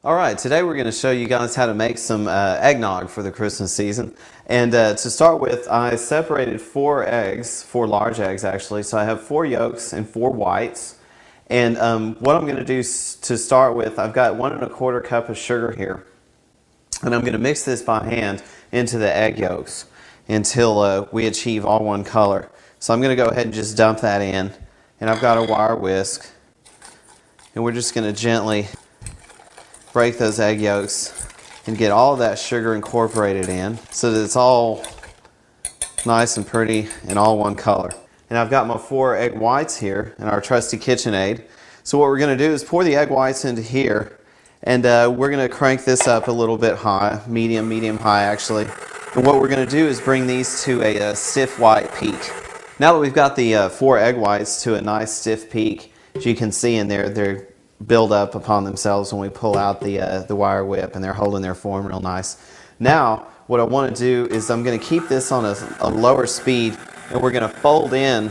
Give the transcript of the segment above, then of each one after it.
All right, today we're going to show you guys how to make some eggnog for the Christmas season. And to start with, I separated 4 large eggs actually. So I have 4 yolks and 4 whites. And what I'm going to do to start with, I've got 1 1/4 cup of sugar here. And I'm going to mix this by hand into the egg yolks until we achieve all one color. So I'm going to go ahead and just dump that in. And I've got a wire whisk. And we're just going to gently break those egg yolks and get all of that sugar incorporated in so that it's all nice and pretty and all one color. And I've got my 4 egg whites here in our trusty KitchenAid. So what we're going to do is pour the egg whites into here, and we're going to crank this up a little bit high, medium high actually. And what we're going to do is bring these to a stiff white peak. Now that we've got the 4 egg whites to a nice stiff peak, as you can see in there, they're build up upon themselves when we pull out the wire whip, and they're holding their form real nice. Now what I want to do is I'm going to keep this on a lower speed, and we're going to fold in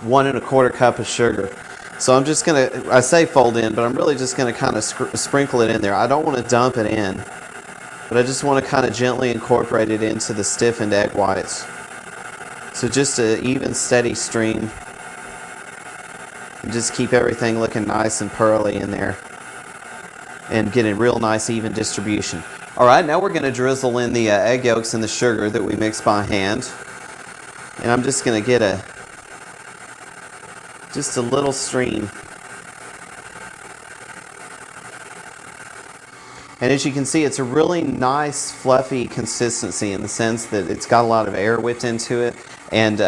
1 1/4 cup of sugar. So I'm just going to, I say fold in, but I'm really just going to kind of sprinkle it in there. I don't want to dump it in, but I just want to kind of gently incorporate it into the stiffened egg whites. So just an even steady stream. And just keep everything looking nice and pearly in there and get a real nice even distribution. Alright, now we're going to drizzle in the egg yolks and the sugar that we mixed by hand. And I'm just going to get just a little stream. And as you can see, it's a really nice fluffy consistency in the sense that it's got a lot of air whipped into it, and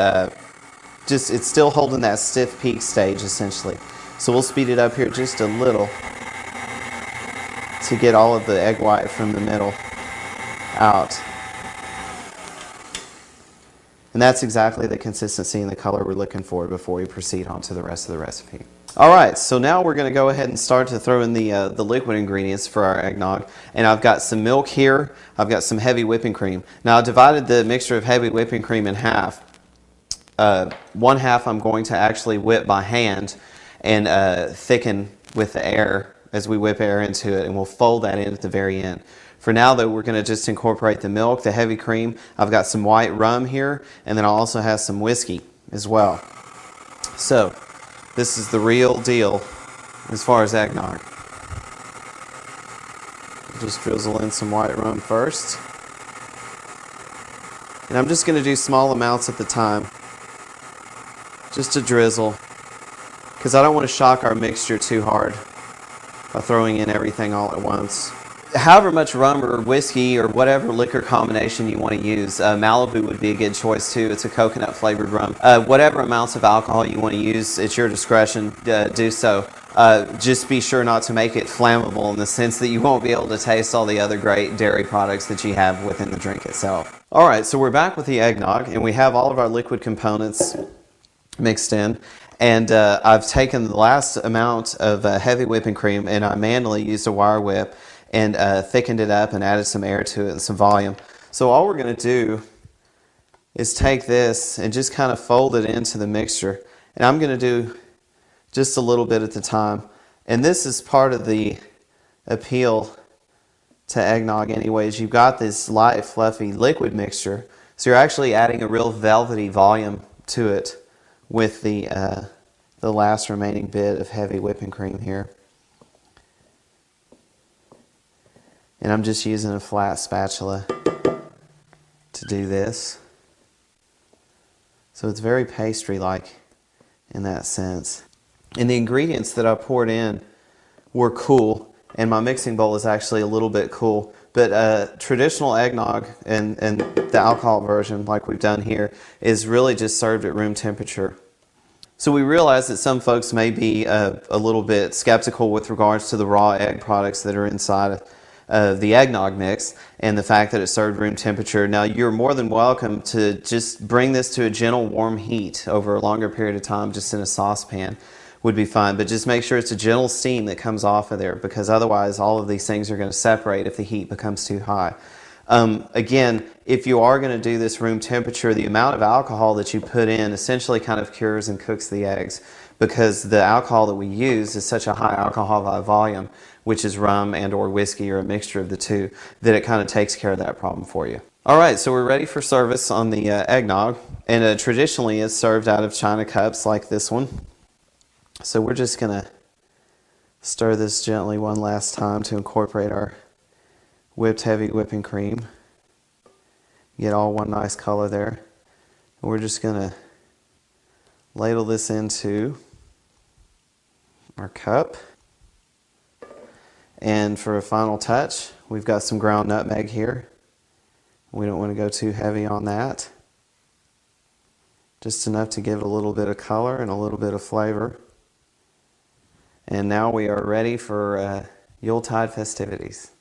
it's still holding that stiff peak stage essentially. So we'll speed it up here just a little to get all of the egg white from the middle out. And that's exactly the consistency and the color we're looking for before we proceed on to the rest of the recipe. Alright, so now we're going to go ahead and start to throw in the liquid ingredients for our eggnog. And I've got some milk here, I've got some heavy whipping cream. Now I divided the mixture of heavy whipping cream in half. 1/2 I'm going to actually whip by hand and thicken with the air as we whip air into it, and we'll fold that in at the very end. For now though, we're going to just incorporate the milk, the heavy cream. I've got some white rum here, and then I also have some whiskey as well. So this is the real deal as far as eggnog. Just drizzle in some white rum first. And I'm just going to do small amounts at the time. Just a drizzle, because I don't want to shock our mixture too hard by throwing in everything all at once. However much rum or whiskey or whatever liquor combination you want to use, Malibu would be a good choice too. It's a coconut flavored rum. Whatever amounts of alcohol you want to use, it's your discretion, do so. Just be sure not to make it flammable in the sense that you won't be able to taste all the other great dairy products that you have within the drink itself. Alright, so we're back with the eggnog, and we have all of our liquid components mixed in, and I've taken the last amount of heavy whipping cream, and I manually used a wire whip and thickened it up and added some air to it and some volume. So all we're going to do is take this and just kind of fold it into the mixture, and I'm going to do just a little bit at a time. And this is part of the appeal to eggnog anyways. You've got this light fluffy liquid mixture, so you're actually adding a real velvety volume to it with the last remaining bit of heavy whipping cream here. And I'm just using a flat spatula to do this. So it's very pastry-like in that sense. And the ingredients that I poured in were cool, and my mixing bowl is actually a little bit cool. But traditional eggnog and the alcohol version, like we've done here, is really just served at room temperature. So we realize that some folks may be a little bit skeptical with regards to the raw egg products that are inside of the eggnog mix and the fact that it's served room temperature. Now you're more than welcome to just bring this to a gentle warm heat over a longer period of time, just in a saucepan would be fine, but just make sure it's a gentle steam that comes off of there, because otherwise all of these things are going to separate if the heat becomes too high. Again, if you are going to do this room temperature, the amount of alcohol that you put in essentially kind of cures and cooks the eggs. because the alcohol that we use is such a high alcohol by volume, which is rum and or whiskey or a mixture of the two, that it kind of takes care of that problem for you. All right, so we're ready for service on the eggnog, and traditionally it's served out of china cups like this one. So we're just going to stir this gently one last time to incorporate our whipped heavy whipping cream. Get all one nice color there. And we're just going to ladle this into our cup. And for a final touch, we've got some ground nutmeg here. We don't want to go too heavy on that. Just enough to give it a little bit of color and a little bit of flavor. And now we are ready for Yuletide festivities.